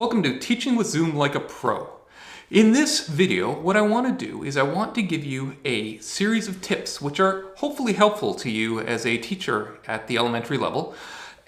Welcome to Teaching with Zoom Like a Pro. In this video, what I want to do is I want to give you a series of tips which are hopefully helpful to you as a teacher at the elementary level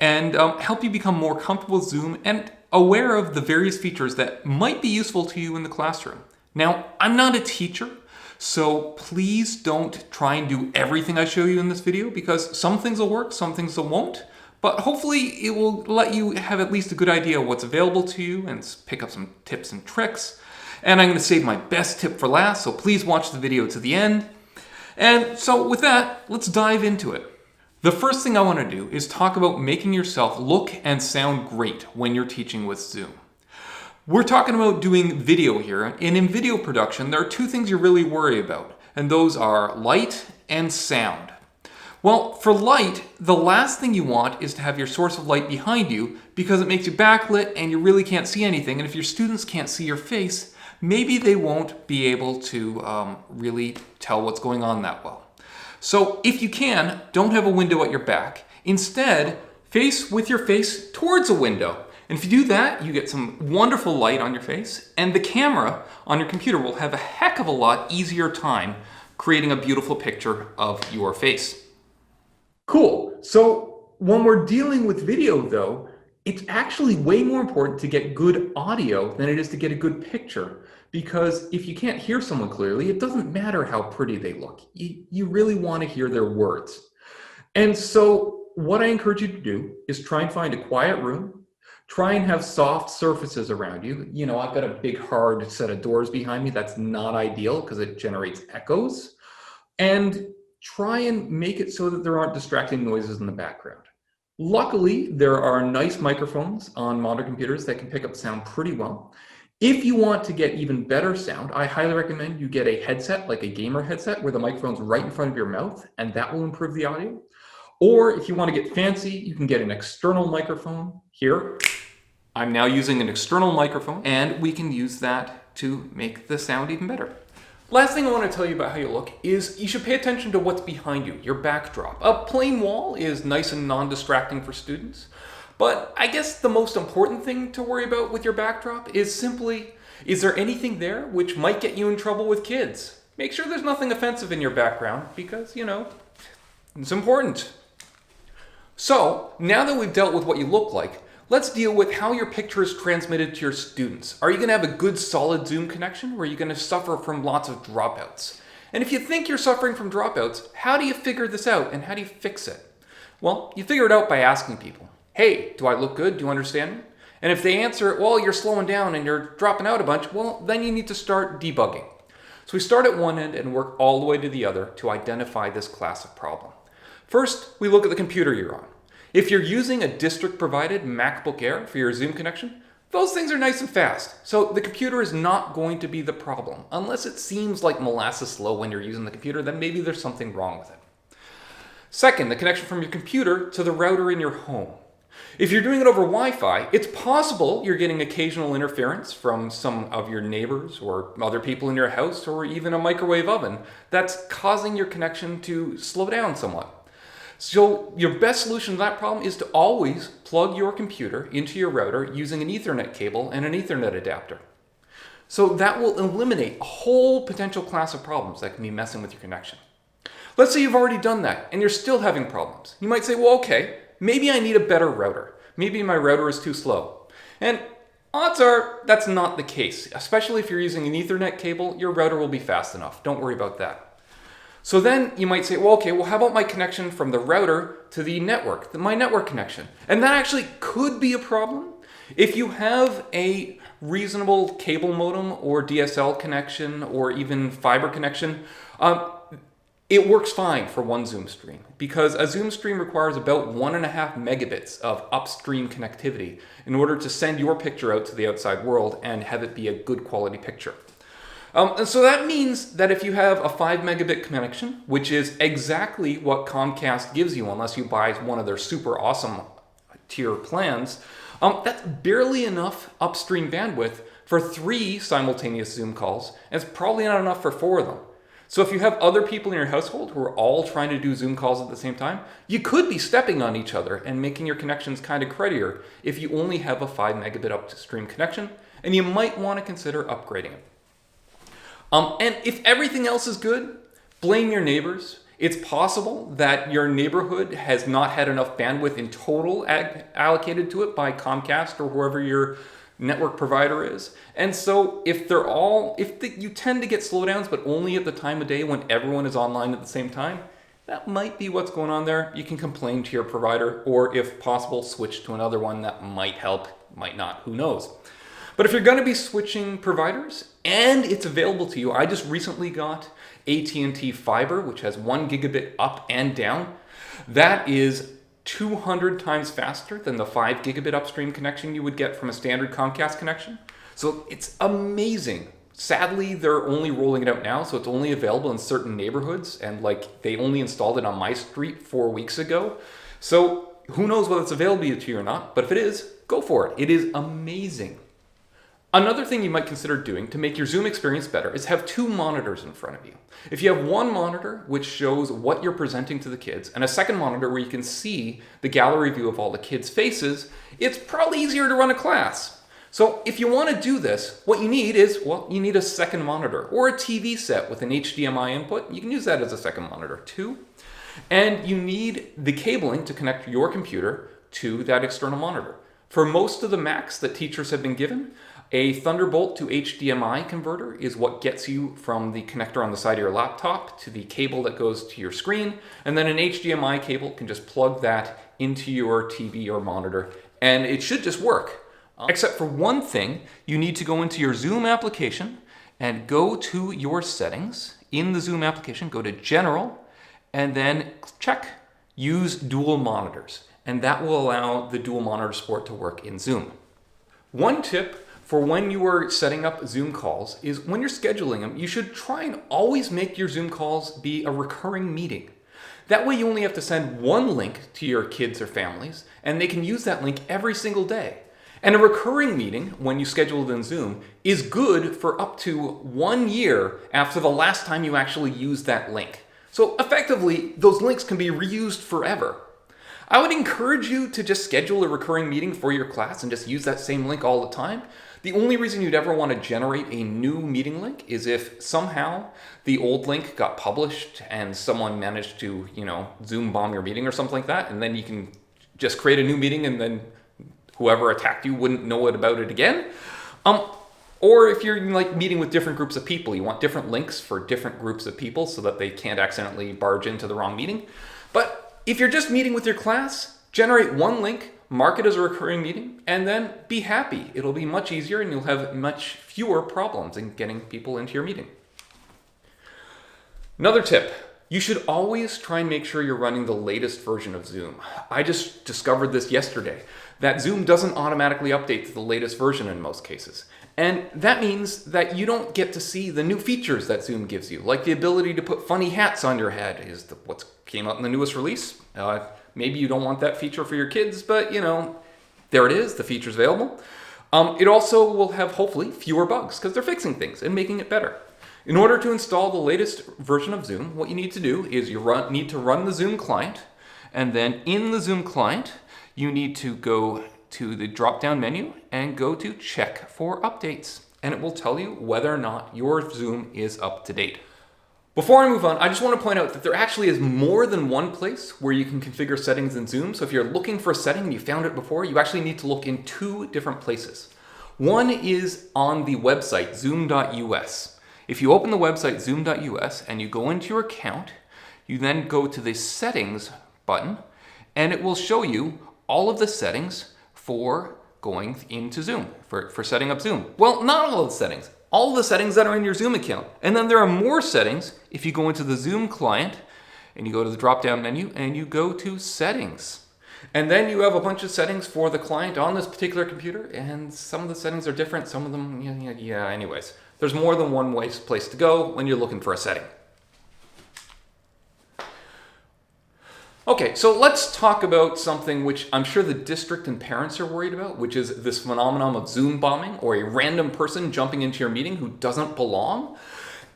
and help you become more comfortable with Zoom and aware of the various features that might be useful to you in the classroom. Now, I'm not a teacher, so please don't try and do everything I show you in this video because some things will work, some things won't. But hopefully it will let you have at least a good idea of what's available to you and pick up some tips and tricks. And I'm going to save my best tip for last, so please watch the video to the end. And so with that, let's dive into it. The first thing I want to do is talk about making yourself look and sound great when you're teaching with Zoom. We're talking about doing video here, and in video production, there are two things you really worry about, and those are light and sound. Well, for light, the last thing you want is to have your source of light behind you because it makes you backlit and you really can't see anything. And if your students can't see your face, maybe they won't be able to really tell what's going on that well. So if you can, don't have a window at your back. Instead, face with your face towards a window. And if you do that, you get some wonderful light on your face, and the camera on your computer will have a heck of a lot easier time creating a beautiful picture of your face. Cool. So when we're dealing with video though, it's actually way more important to get good audio than it is to get a good picture. Because if you can't hear someone clearly, it doesn't matter how pretty they look. You really want to hear their words. And so what I encourage you to do is try and find a quiet room. Try and have soft surfaces around you. You know, I've got a big hard set of doors behind me. That's not ideal because it generates echoes. And try and make it so that there aren't distracting noises in the background. Luckily, there are nice microphones on modern computers that can pick up sound pretty well. If you want to get even better sound, I highly recommend you get a headset, like a gamer headset, where the microphone's right in front of your mouth, and that will improve the audio. Or if you want to get fancy, you can get an external microphone. Here, I'm now using an external microphone, and we can use that to make the sound even better. Last thing I want to tell you about how you look is you should pay attention to what's behind you, your backdrop. A plain wall is nice and non-distracting for students, but I guess the most important thing to worry about with your backdrop is simply, is there anything there which might get you in trouble with kids? Make sure there's nothing offensive in your background because, you know, it's important. So, now that we've dealt with what you look like, let's deal with how your picture is transmitted to your students. Are you going to have a good solid Zoom connection or are you going to suffer from lots of dropouts? And if you think you're suffering from dropouts, how do you figure this out and how do you fix it? Well, you figure it out by asking people, hey, do I look good? Do you understand me? And if they answer, well, you're slowing down and you're dropping out a bunch, well, then you need to start debugging. So we start at one end and work all the way to the other to identify this classic problem. First, we look at the computer you're on. If you're using a district-provided MacBook Air for your Zoom connection, those things are nice and fast. So the computer is not going to be the problem. Unless it seems like molasses slow when you're using the computer, then maybe there's something wrong with it. Second, the connection from your computer to the router in your home. If you're doing it over Wi-Fi, it's possible you're getting occasional interference from some of your neighbors or other people in your house or even a microwave oven that's causing your connection to slow down somewhat. So your best solution to that problem is to always plug your computer into your router using an Ethernet cable and an Ethernet adapter. So that will eliminate a whole potential class of problems that can be messing with your connection. Let's say you've already done that and you're still having problems. You might say, well, okay, maybe I need a better router. Maybe my router is too slow. And odds are that's not the case. Especially if you're using an Ethernet cable, your router will be fast enough. Don't worry about that. So then you might say, well, okay, well, how about my connection from the router to the network, my network connection? And that actually could be a problem. If you have a reasonable cable modem or DSL connection or even fiber connection, it works fine for one Zoom stream because a Zoom stream requires about 1.5 megabits of upstream connectivity in order to send your picture out to the outside world and have it be a good quality picture. And so that means that if you have a 5 megabit connection, which is exactly what Comcast gives you unless you buy one of their super awesome tier plans, that's barely enough upstream bandwidth for 3 simultaneous Zoom calls, and it's probably not enough for 4 of them. So if you have other people in your household who are all trying to do Zoom calls at the same time, you could be stepping on each other and making your connections kind of cruddier if you only have a 5 megabit upstream connection, and you might want to consider upgrading it. And if everything else is good, blame your neighbors. It's possible that your neighborhood has not had enough bandwidth in total allocated to it by Comcast or whoever your network provider is. And so if you tend to get slowdowns, but only at the time of day when everyone is online at the same time, that might be what's going on there. You can complain to your provider, or if possible, switch to another one. That might help, might not, who knows. But if you're going to be switching providers and it's available to you, I just recently got AT&T Fiber, which has 1 gigabit up and down. That is 200 times faster than the 5 gigabit upstream connection you would get from a standard Comcast connection. So it's amazing. Sadly, they're only rolling it out now, so it's only available in certain neighborhoods, and they only installed it on my street 4 weeks ago. So who knows whether it's available to you or not, but if it is, go for it. It is amazing. Another thing you might consider doing to make your Zoom experience better is have 2 monitors in front of you. If you have one monitor which shows what you're presenting to the kids, and a second monitor where you can see the gallery view of all the kids' faces, it's probably easier to run a class. So if you want to do this, what you need is, you need a second monitor or a TV set with an HDMI input. You can use that as a second monitor too. And you need the cabling to connect your computer to that external monitor. For most of the Macs that teachers have been given, a Thunderbolt to HDMI converter is what gets you from the connector on the side of your laptop to the cable that goes to your screen, and then an HDMI cable can just plug that into your TV or monitor, and it should just work. Except for one thing, you need to go into your Zoom application and go to your settings. In the Zoom application, go to General, and then check Use Dual Monitors, and that will allow the dual monitor support to work in Zoom. One tip for when you are setting up Zoom calls is when you're scheduling them, you should try and always make your Zoom calls be a recurring meeting. That way you only have to send one link to your kids or families, and they can use that link every single day. And a recurring meeting, when you schedule it in Zoom, is good for up to 1 year after the last time you actually used that link. So effectively, those links can be reused forever. I would encourage you to just schedule a recurring meeting for your class and just use that same link all the time. The only reason you'd ever want to generate a new meeting link is if somehow the old link got published and someone managed to, Zoom bomb your meeting or something like that, and then you can just create a new meeting and then whoever attacked you wouldn't know about it again. Or if you're meeting with different groups of people, you want different links for different groups of people so that they can't accidentally barge into the wrong meeting. But if you're just meeting with your class, generate one link, mark it as a recurring meeting, and then be happy. It'll be much easier and you'll have much fewer problems in getting people into your meeting. Another tip, you should always try and make sure you're running the latest version of Zoom. I just discovered this yesterday, that Zoom doesn't automatically update to the latest version in most cases. And that means that you don't get to see the new features that Zoom gives you, like the ability to put funny hats on your head is what came out in the newest release. Maybe you don't want that feature for your kids, but there it is, the feature's available. It also will have, hopefully, fewer bugs because they're fixing things and making it better. In order to install the latest version of Zoom, what you need to do is need to run the Zoom client, and then in the Zoom client, you need to go to the drop-down menu and go to Check for Updates, and it will tell you whether or not your Zoom is up to date. Before I move on, I just want to point out that there actually is more than one place where you can configure settings in Zoom. So if you're looking for a setting and you found it before, you actually need to look in 2 different places. One is on the website, zoom.us. If you open the website, zoom.us, and you go into your account, you then go to the Settings button, and it will show you all of the settings for going into Zoom, for setting up Zoom. Well, not all of the settings. All the settings that are in your Zoom account. And then there are more settings if you go into the Zoom client and you go to the drop-down menu and you go to Settings. And then you have a bunch of settings for the client on this particular computer, and some of the settings are different, some of them, anyways. There's more than one place to go when you're looking for a setting. Okay, so let's talk about something which I'm sure the district and parents are worried about, which is this phenomenon of Zoom bombing, or a random person jumping into your meeting who doesn't belong.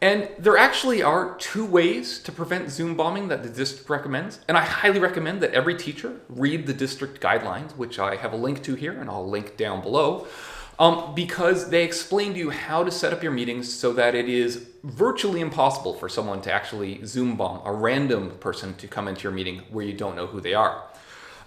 And there actually are 2 ways to prevent Zoom bombing that the district recommends. And I highly recommend that every teacher read the district guidelines, which I have a link to here and I'll link down below, because they explain to you how to set up your meetings so that it is virtually impossible for someone to actually Zoom bomb a random person to come into your meeting where you don't know who they are.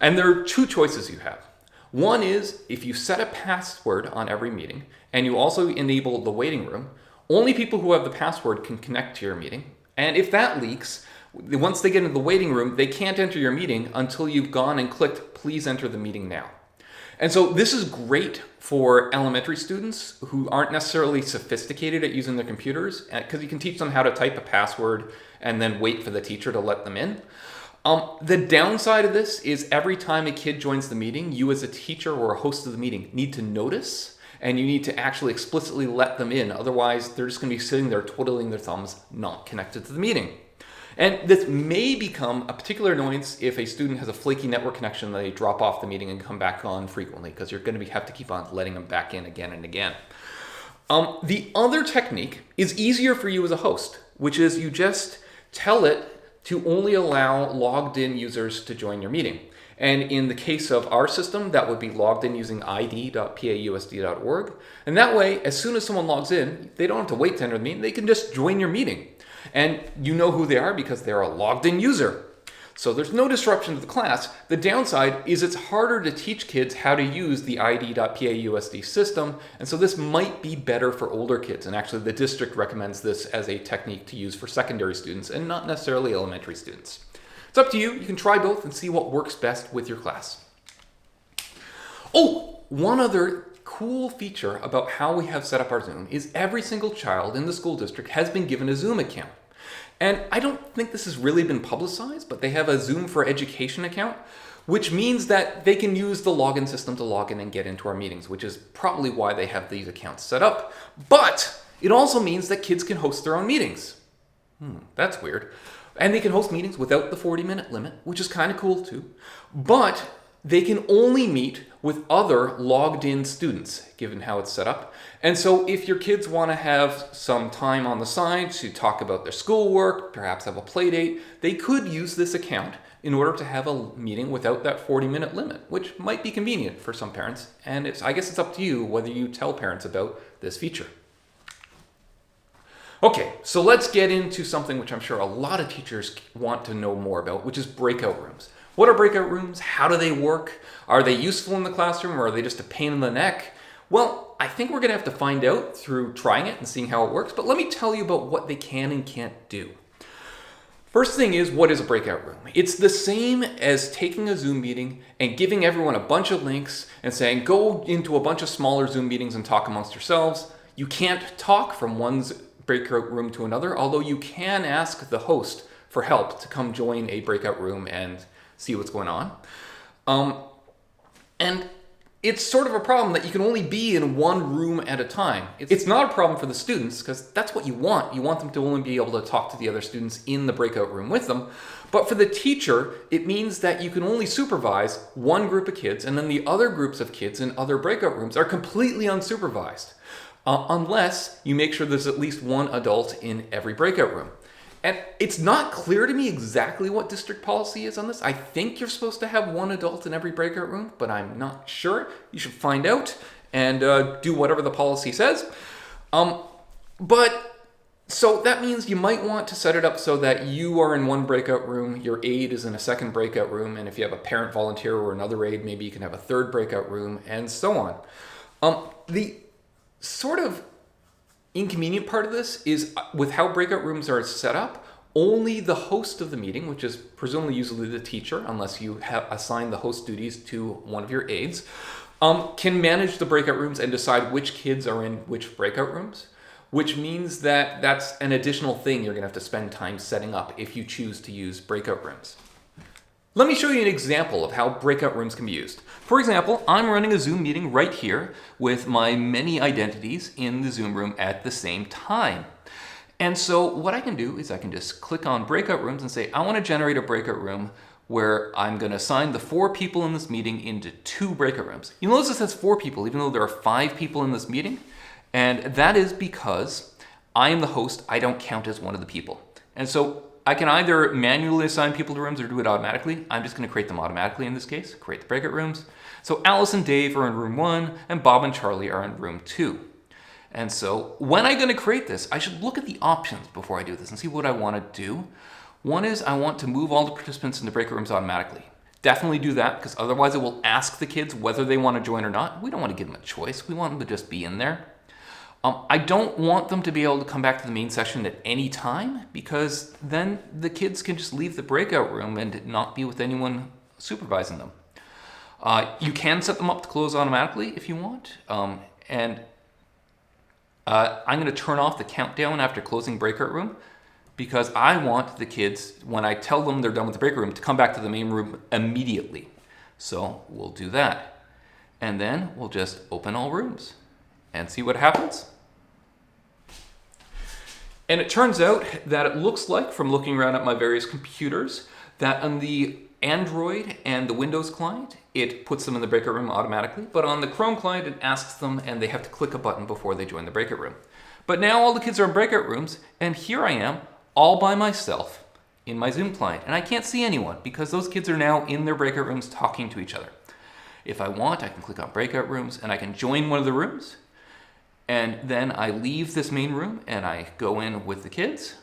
And there are 2 choices you have. One is if you set a password on every meeting and you also enable the waiting room, only people who have the password can connect to your meeting. And if that leaks, once they get into the waiting room, they can't enter your meeting until you've gone and clicked, please enter the meeting now. And so this is great for elementary students who aren't necessarily sophisticated at using their computers, because you can teach them how to type a password and then wait for the teacher to let them in. The downside of this is every time a kid joins the meeting, you as a teacher or a host of the meeting need to notice, and you need to actually explicitly let them in. Otherwise, they're just going to be sitting there twiddling their thumbs, not connected to the meeting. And this may become a particular annoyance if a student has a flaky network connection that they drop off the meeting and come back on frequently, because you're going to have to keep on letting them back in again and again. The other technique is easier for you as a host, which is you just tell it to only allow logged in users to join your meeting. And in the case of our system, that would be logged in using id.pausd.org. And that way, as soon as someone logs in, they don't have to wait to enter the meeting. They can just join your meeting. And you know who they are because they're a logged in user. So there's no disruption to the class. The downside is it's harder to teach kids how to use the id.pausd system. And so this might be better for older kids. And actually, the district recommends this as a technique to use for secondary students and not necessarily elementary students. It's up to you. You can try both and see what works best with your class. Oh, one other cool feature about how we have set up our Zoom is every single child in the school district has been given a Zoom account. And I don't think this has really been publicized, but they have a Zoom for Education account, which means that they can use the login system to log in and get into our meetings, which is probably why they have these accounts set up. But it also means that kids can host their own meetings. That's weird. And they can host meetings without the 40-minute limit, which is kind of cool too. But they can only meet with other logged in students, given how it's set up. And so if your kids want to have some time on the side to talk about their schoolwork, perhaps have a play date, they could use this account in order to have a meeting without that 40-minute limit, which might be convenient for some parents. And I guess it's up to you whether you tell parents about this feature. Okay, so let's get into something which I'm sure a lot of teachers want to know more about, which is breakout rooms. What are breakout rooms? How do they work? Are they useful in the classroom, or are they just a pain in the neck? Well, I think we're going to have to find out through trying it and seeing how it works, but let me tell you about what they can and can't do. First thing is, what is a breakout room? It's the same as taking a Zoom meeting and giving everyone a bunch of links and saying, go into a bunch of smaller Zoom meetings and talk amongst yourselves. You can't talk from one's breakout room to another, although you can ask the host for help to come join a breakout room and see what's going on. And it's sort of a problem that you can only be in one room at a time. It's not a problem for the students, because that's what you want. You want them to only be able to talk to the other students in the breakout room with them. But for the teacher, it means that you can only supervise one group of kids, and then the other groups of kids in other breakout rooms are completely unsupervised. Unless you make sure there's at least one adult in every breakout room. And it's not clear to me exactly what district policy is on this. I think you're supposed to have one adult in every breakout room, but I'm not sure. You should find out and do whatever the policy says. But so that means you might want to set it up so that you are in one breakout room, your aide is in a second breakout room, and if you have a parent volunteer or another aide, maybe you can have a third breakout room, and so on. The sort of inconvenient part of this is with how breakout rooms are set up, only the host of the meeting, which is presumably usually the teacher, unless you have assigned the host duties to one of your aides, can manage the breakout rooms and decide which kids are in which breakout rooms, which means that that's an additional thing you're going to have to spend time setting up if you choose to use breakout rooms. Let me show you an example of how breakout rooms can be used. For example, I'm running a Zoom meeting right here with my many identities in the Zoom room at the same time. And so what I can do is I can just click on breakout rooms and say, I want to generate a breakout room where I'm going to assign the 4 people in this meeting into 2 breakout rooms. You'll notice it says 4 people, even though there are 5 people in this meeting. And that is because I am the host, I don't count as one of the people. And so I can either manually assign people to rooms or do it automatically. I'm just going to create them automatically in this case, create the breakout rooms. So Alice and Dave are in room 1, and Bob and Charlie are in room 2. And so when I'm going to create this, I should look at the options before I do this and see what I want to do. One is I want to move all the participants into breakout rooms automatically. Definitely do that, because otherwise it will ask the kids whether they want to join or not. We don't want to give them a choice. We want them to just be in there. I don't want them to be able to come back to the main session at any time, because then the kids can just leave the breakout room and not be with anyone supervising them. You can set them up to close automatically if you want. I'm going to turn off the countdown after closing breakout room, because I want the kids, when I tell them they're done with the breakout room, to come back to the main room immediately. So we'll do that. And then we'll just open all rooms and see what happens. And it turns out that it looks like, from looking around at my various computers, that on the Android and the Windows client, it puts them in the breakout room automatically. But on the Chrome client, it asks them, and they have to click a button before they join the breakout room. But now all the kids are in breakout rooms, and here I am, all by myself in my Zoom client. And I can't see anyone, because those kids are now in their breakout rooms talking to each other. If I want, I can click on breakout rooms, and I can join one of the rooms. And then I leave this main room and I go in with the kids.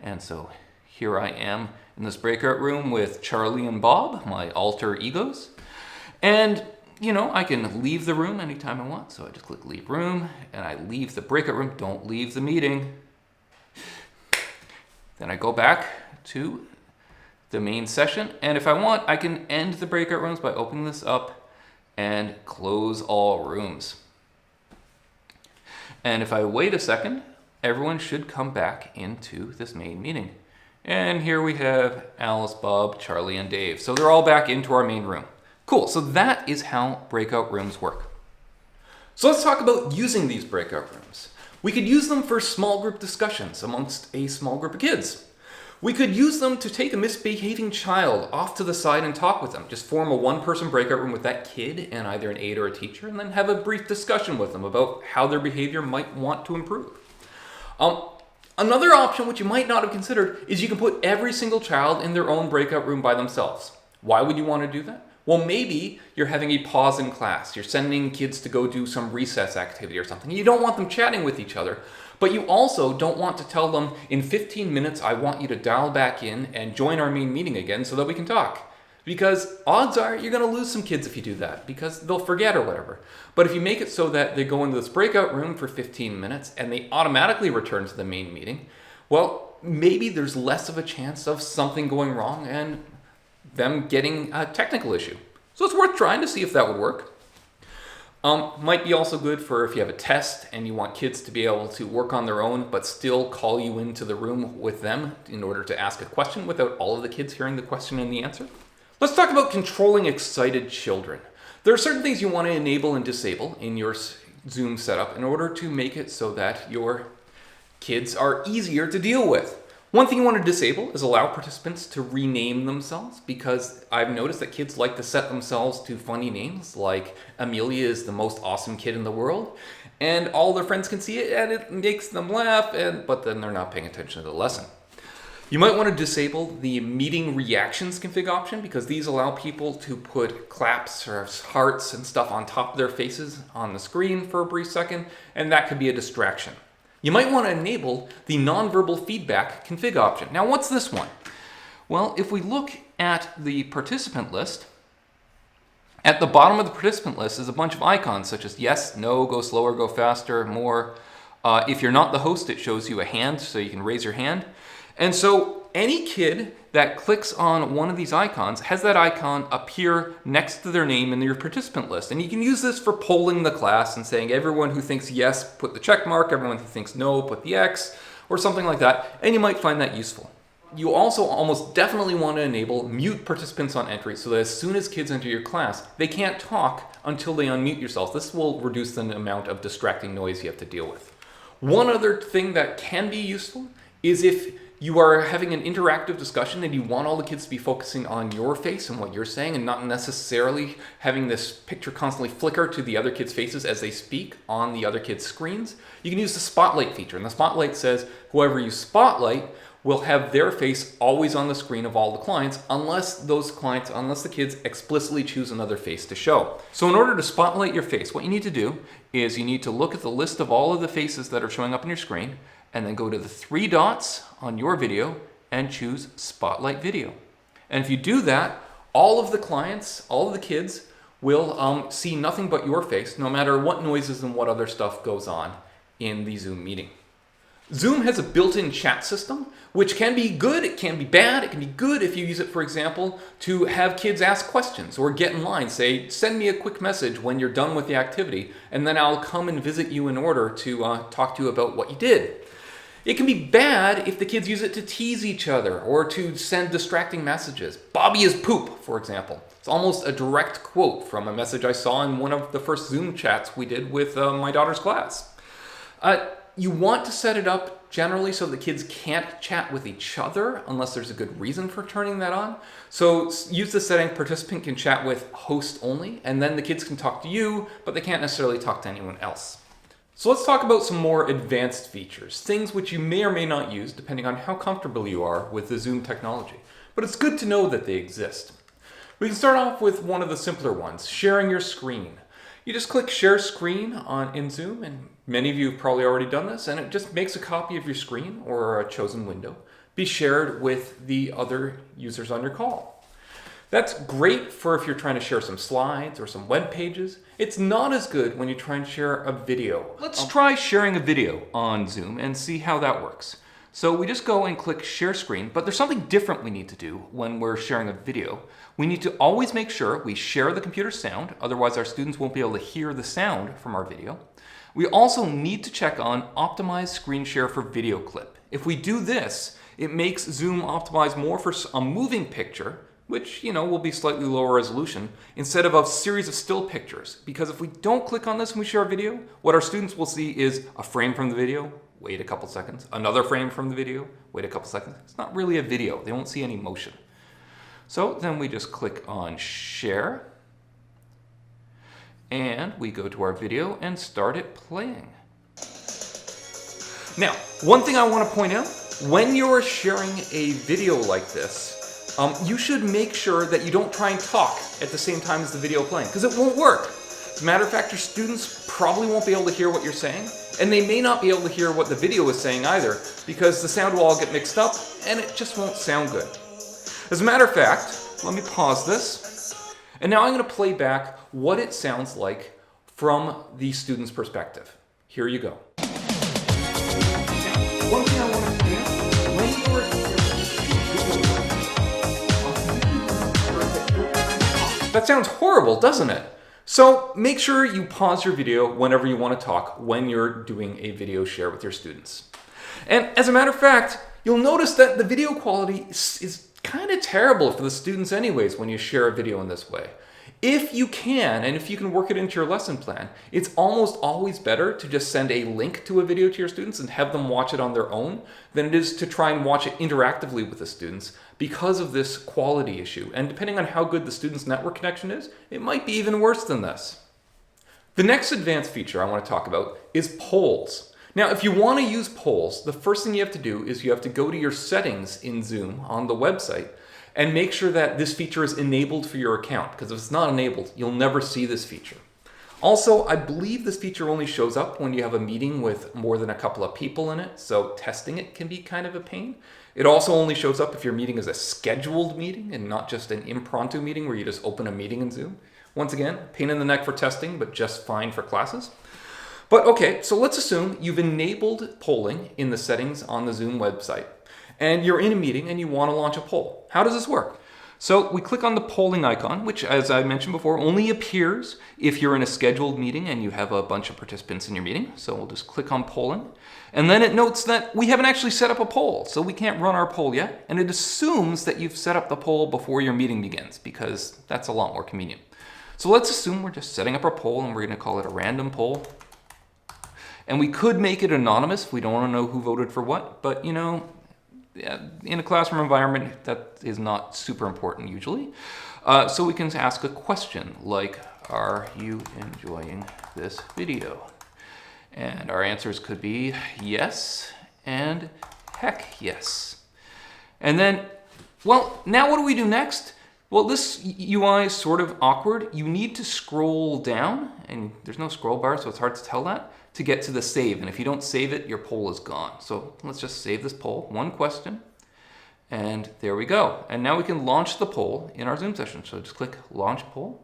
And so here I am in this breakout room with Charlie and Bob, my alter egos. And, you know, I can leave the room anytime I want. So I just click leave room and I leave the breakout room. Don't leave the meeting. Then I go back to the main session. And if I want, I can end the breakout rooms by opening this up and close all rooms. And if I wait a second, everyone should come back into this main meeting. And here we have Alice, Bob, Charlie, and Dave. So they're all back into our main room. Cool, so that is how breakout rooms work. So let's talk about using these breakout rooms. We could use them for small group discussions amongst a small group of kids. We could use them to take a misbehaving child off to the side and talk with them. Just form a one-person breakout room with that kid and either an aide or a teacher, and then have a brief discussion with them about how their behavior might want to improve. Another option, which you might not have considered, is you can put every single child in their own breakout room by themselves. Why would you want to do that? Well, maybe you're having a pause in class. You're sending kids to go do some recess activity or something. You don't want them chatting with each other, but you also don't want to tell them, in 15 minutes, I want you to dial back in and join our main meeting again so that we can talk. Because odds are you're going to lose some kids if you do that, because they'll forget or whatever. But if you make it so that they go into this breakout room for 15 minutes and they automatically return to the main meeting, well, maybe there's less of a chance of something going wrong and them getting a technical issue. So it's worth trying to see if that would work. Might be also good for if you have a test and you want kids to be able to work on their own but still call you into the room with them in order to ask a question without all of the kids hearing the question and the answer. Let's talk about controlling excited children. There are certain things you want to enable and disable in your Zoom setup in order to make it so that your kids are easier to deal with. One thing you want to disable is allow participants to rename themselves, because I've noticed that kids like to set themselves to funny names, like Amelia is the most awesome kid in the world, and all their friends can see it and it makes them laugh, but then they're not paying attention to the lesson. You might want to disable the meeting reactions config option, because these allow people to put claps or hearts and stuff on top of their faces on the screen for a brief second, and that could be a distraction. You might want to enable the nonverbal feedback config option. Now, what's this one? Well, if we look at the participant list, at the bottom of the participant list is a bunch of icons such as yes, no, go slower, go faster, more. If you're not the host, it shows you a hand, so you can raise your hand. And so any kid that clicks on one of these icons has that icon appear next to their name in your participant list. And you can use this for polling the class and saying everyone who thinks yes, put the check mark, everyone who thinks no, put the X, or something like that. And you might find that useful. You also almost definitely want to enable mute participants on entry, so that as soon as kids enter your class, they can't talk until they unmute yourself. This will reduce the amount of distracting noise you have to deal with. One other thing that can be useful is if you are having an interactive discussion and you want all the kids to be focusing on your face and what you're saying and not necessarily having this picture constantly flicker to the other kids' faces as they speak on the other kids' screens, you can use the spotlight feature. And the spotlight says whoever you spotlight will have their face always on the screen of all the clients unless the kids explicitly choose another face to show. So in order to spotlight your face, what you need to do is you need to look at the list of all of the faces that are showing up on your screen and then go to the 3 dots on your video and choose Spotlight Video. And if you do that, all of the clients, all of the kids will see nothing but your face, no matter what noises and what other stuff goes on in the Zoom meeting. Zoom has a built-in chat system, which can be good, it can be bad. It can be good if you use it, for example, to have kids ask questions or get in line. Say, send me a quick message when you're done with the activity, and then I'll come and visit you in order to talk to you about what you did. It can be bad if the kids use it to tease each other or to send distracting messages. Bobby is poop, for example. It's almost a direct quote from a message I saw in one of the first Zoom chats we did with my daughter's class. You want to set it up generally so the kids can't chat with each other unless there's a good reason for turning that on. So use the setting participant can chat with host only, and then the kids can talk to you, but they can't necessarily talk to anyone else. So let's talk about some more advanced features, things which you may or may not use depending on how comfortable you are with the Zoom technology. But it's good to know that they exist. We can start off with one of the simpler ones, sharing your screen. You just click Share Screen in Zoom, and many of you have probably already done this, and it just makes a copy of your screen or a chosen window be shared with the other users on your call. That's great for if you're trying to share some slides or some web pages. It's not as good when you try and share a video. Let's try sharing a video on Zoom and see how that works. So we just go and click Share Screen, but there's something different we need to do when we're sharing a video. We need to always make sure we share the computer sound, otherwise our students won't be able to hear the sound from our video. We also need to check on Optimize Screen Share for Video Clip. If we do this, it makes Zoom optimize more for a moving picture, which will be slightly lower resolution, instead of a series of still pictures. Because if we don't click on this when we share a video, what our students will see is a frame from the video, wait a couple seconds, another frame from the video, wait a couple seconds. It's not really a video. They won't see any motion. So then we just click on Share, and we go to our video and start it playing. Now, one thing I want to point out, when you're sharing a video like this, you should make sure that you don't try and talk at the same time as the video playing, because it won't work. As a matter of fact, your students probably won't be able to hear what you're saying, and they may not be able to hear what the video is saying either, because the sound will all get mixed up, and it just won't sound good. As a matter of fact, let me pause this, and now I'm going to play back what it sounds like from the student's perspective. Here you go. Now, one thing I want to point out, when you're that sounds horrible, doesn't it? So make sure you pause your video whenever you want to talk when you're doing a video share with your students. And as a matter of fact, you'll notice that the video quality is kind of terrible for the students anyways when you share a video in this way. If you can, and if you can work it into your lesson plan, it's almost always better to just send a link to a video to your students and have them watch it on their own than it is to try and watch it interactively with the students because of this quality issue. And depending on how good the student's network connection is, it might be even worse than this. The next advanced feature I want to talk about is polls. Now, if you want to use polls, the first thing you have to do is you have to go to your settings in Zoom on the website and make sure that this feature is enabled for your account, because if it's not enabled, you'll never see this feature. Also, I believe this feature only shows up when you have a meeting with more than a couple of people in it, so testing it can be kind of a pain. It also only shows up if your meeting is a scheduled meeting and not just an impromptu meeting where you just open a meeting in Zoom. Once again, pain in the neck for testing, but just fine for classes. But okay, so let's assume you've enabled polling in the settings on the Zoom website, and you're in a meeting and you want to launch a poll. How does this work? So we click on the polling icon, which, as I mentioned before, only appears if you're in a scheduled meeting and you have a bunch of participants in your meeting. So we'll just click on polling. And then it notes that we haven't actually set up a poll, so we can't run our poll yet. And it assumes that you've set up the poll before your meeting begins, because that's a lot more convenient. So let's assume we're just setting up our poll and we're going to call it a random poll. And we could make it anonymous if we don't want to know who voted for what, but in a classroom environment, that is not super important usually. So we can ask a question like, are you enjoying this video? And our answers could be yes and heck yes. And then, well, now what do we do next? Well, this UI is sort of awkward. You need to scroll down, and there's no scroll bar, so it's hard to tell that, to get to the save. And if you don't save it, your poll is gone. So let's just save this poll, one question, and there we go. And now we can launch the poll in our Zoom session. So just click Launch Poll.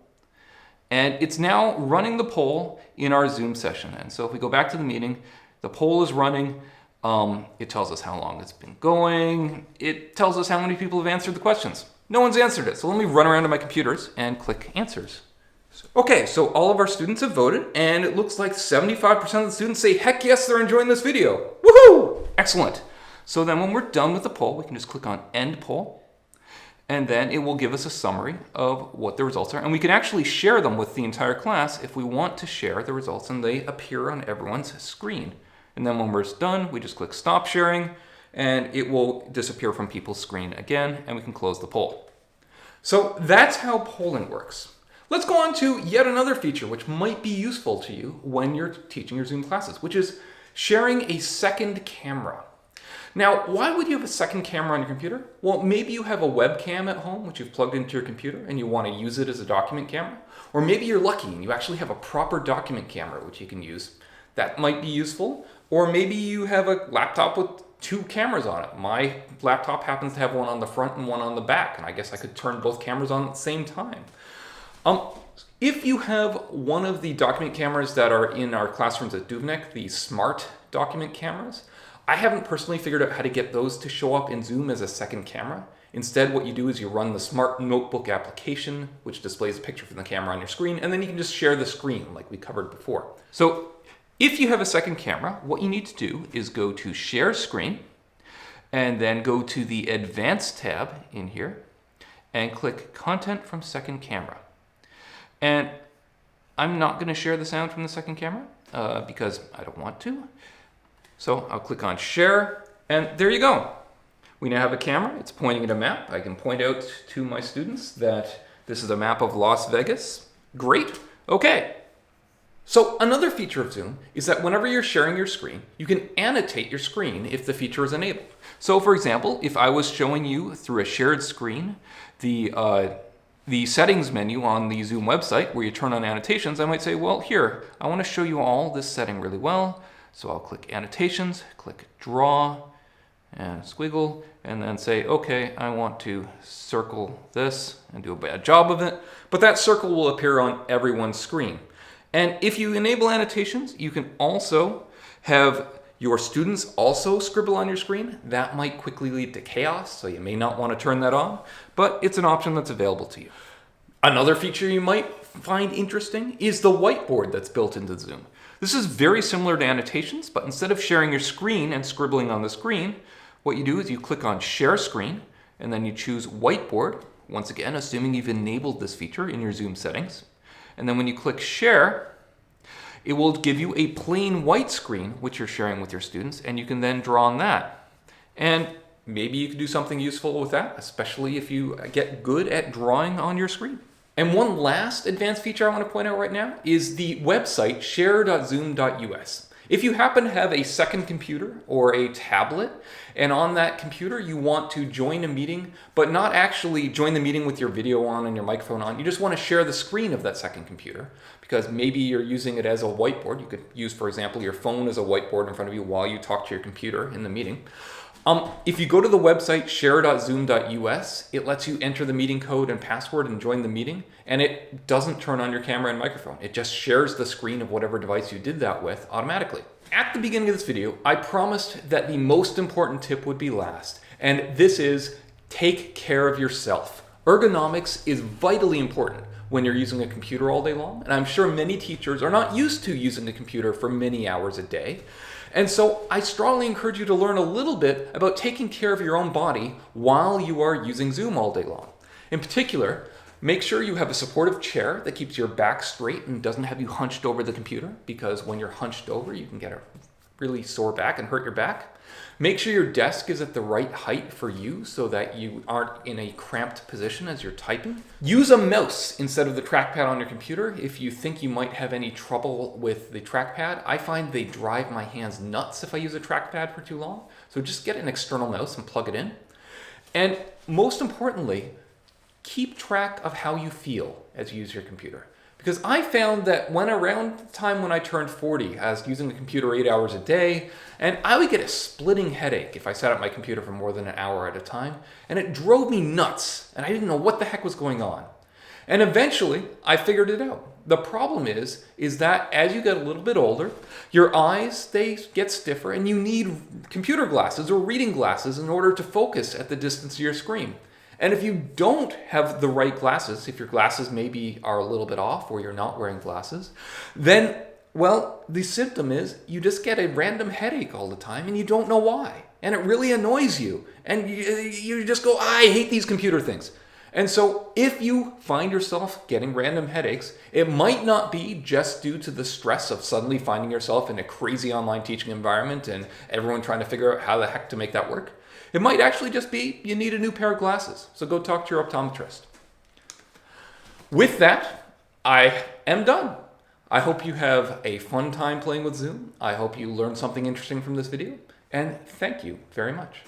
And it's now running the poll in our Zoom session. And so if we go back to the meeting, the poll is running. It tells us how long it's been going. It tells us how many people have answered the questions. No one's answered it. So let me run around to my computers and click Answers. Okay, so all of our students have voted, and it looks like 75% of the students say, heck yes, they're enjoying this video. Woohoo! Excellent. So then when we're done with the poll, we can just click on End Poll. And then it will give us a summary of what the results are. And we can actually share them with the entire class if we want to share the results and they appear on everyone's screen. And then when we're done, we just click Stop Sharing and it will disappear from people's screen again and we can close the poll. So that's how polling works. Let's go on to yet another feature which might be useful to you when you're teaching your Zoom classes, which is sharing a second camera. Now, why would you have a second camera on your computer? Well, maybe you have a webcam at home, which you've plugged into your computer, and you want to use it as a document camera. Or maybe you're lucky and you actually have a proper document camera, which you can use. That might be useful. Or maybe you have a laptop with two cameras on it. My laptop happens to have one on the front and one on the back, and I guess I could turn both cameras on at the same time. If you have one of the document cameras that are in our classrooms at Duveneck, the smart document cameras, I haven't personally figured out how to get those to show up in Zoom as a second camera. Instead, what you do is you run the Smart Notebook application, which displays a picture from the camera on your screen, and then you can just share the screen like we covered before. So if you have a second camera, what you need to do is go to Share Screen, and then go to the Advanced tab in here, and click Content from Second Camera. And I'm not going to share the sound from the second camera because I don't want to. So I'll click on Share, and there you go. We now have a camera. It's pointing at a map. I can point out to my students that this is a map of Las Vegas. Great. Okay. So another feature of Zoom is that whenever you're sharing your screen, you can annotate your screen if the feature is enabled. So for example, if I was showing you through a shared screen the settings menu on the Zoom website where you turn on annotations, I might say, well, here, I want to show you all this setting really well. So I'll click Annotations, click Draw, and squiggle, and then say, okay, I want to circle this and do a bad job of it. But that circle will appear on everyone's screen. And if you enable annotations, you can also have your students also scribble on your screen. That might quickly lead to chaos, so you may not want to turn that on, but it's an option that's available to you. Another feature you might find interesting is the whiteboard that's built into Zoom. This is very similar to annotations, but instead of sharing your screen and scribbling on the screen, what you do is you click on Share Screen, and then you choose Whiteboard, once again, assuming you've enabled this feature in your Zoom settings. And then when you click Share, it will give you a plain white screen, which you're sharing with your students, and you can then draw on that. And maybe you can do something useful with that, especially if you get good at drawing on your screen. And one last advanced feature I want to point out right now is the website share.zoom.us. If you happen to have a second computer or a tablet, and on that computer you want to join a meeting, but not actually join the meeting with your video on and your microphone on, you just want to share the screen of that second computer, because maybe you're using it as a whiteboard. You could use, for example, your phone as a whiteboard in front of you while you talk to your computer in the meeting. If you go to the website share.zoom.us, it lets you enter the meeting code and password and join the meeting, and it doesn't turn on your camera and microphone. It just shares the screen of whatever device you did that with automatically. At the beginning of this video, I promised that the most important tip would be last, and this is take care of yourself. Ergonomics is vitally important when you're using a computer all day long, and I'm sure many teachers are not used to using a computer for many hours a day. And so I strongly encourage you to learn a little bit about taking care of your own body while you are using Zoom all day long. In particular, make sure you have a supportive chair that keeps your back straight and doesn't have you hunched over the computer, because when you're hunched over, you can get a really sore back and hurt your back. Make sure your desk is at the right height for you so that you aren't in a cramped position as you're typing. Use a mouse instead of the trackpad on your computer if you think you might have any trouble with the trackpad. I find they drive my hands nuts if I use a trackpad for too long. So just get an external mouse and plug it in. And most importantly, keep track of how you feel as you use your computer. Because I found that around the time when I turned 40, I was using the computer 8 hours a day, and I would get a splitting headache if I sat at my computer for more than an hour at a time, and it drove me nuts, and I didn't know what the heck was going on. And eventually, I figured it out. The problem is that as you get a little bit older, your eyes, they get stiffer, and you need computer glasses or reading glasses in order to focus at the distance of your screen. And if you don't have the right glasses, if your glasses maybe are a little bit off or you're not wearing glasses, then, well, the symptom is you just get a random headache all the time and you don't know why. And it really annoys you. And you just go, I hate these computer things. And so if you find yourself getting random headaches, it might not be just due to the stress of suddenly finding yourself in a crazy online teaching environment and everyone trying to figure out how the heck to make that work. It might actually just be you need a new pair of glasses. So go talk to your optometrist. With that, I am done. I hope you have a fun time playing with Zoom. I hope you learned something interesting from this video. And thank you very much.